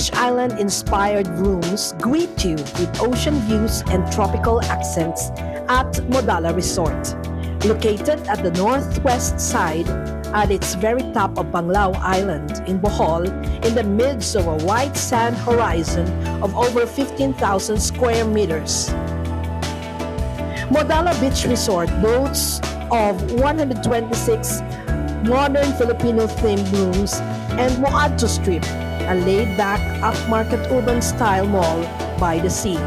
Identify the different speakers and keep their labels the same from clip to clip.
Speaker 1: Beach Island-inspired rooms greet you with ocean views and tropical accents at MODALA Resort. Located at the northwest side, at its very top of Panglao Island in Bohol, in the midst of a white sand horizon of over 15,000 square meters. MODALA Beach Resort boasts of 126 modern Filipino-themed rooms and Moadto Strip, a laid-back, upmarket urban-style mall by the sea.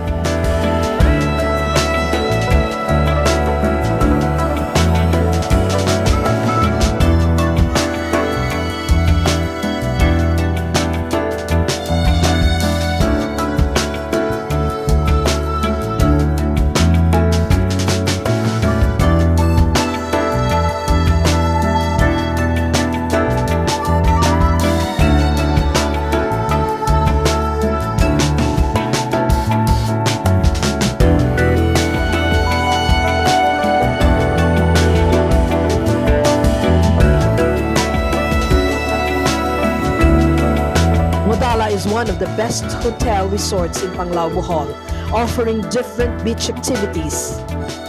Speaker 1: MODALA is one of the best hotel resorts in Panglao Bohol, offering different beach activities,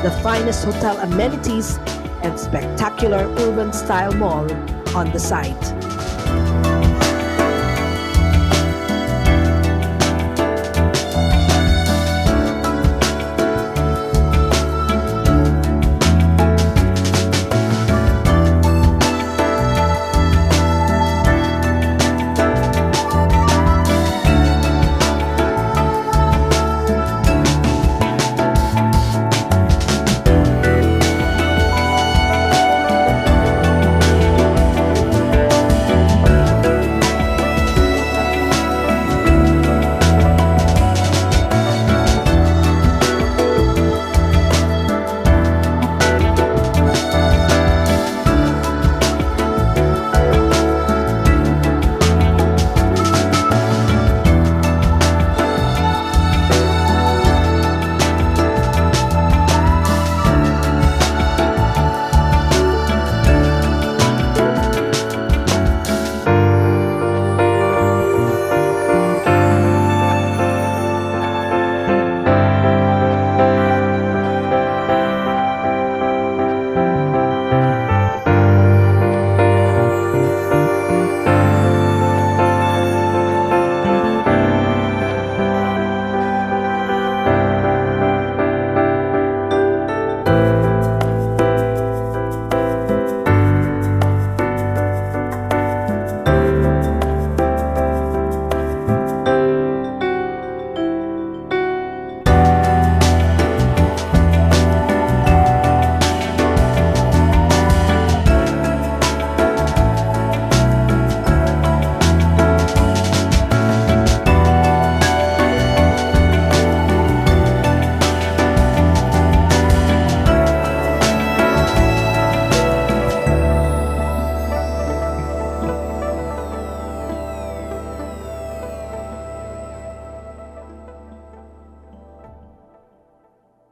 Speaker 1: the finest hotel amenities, and spectacular urban-style mall on the site.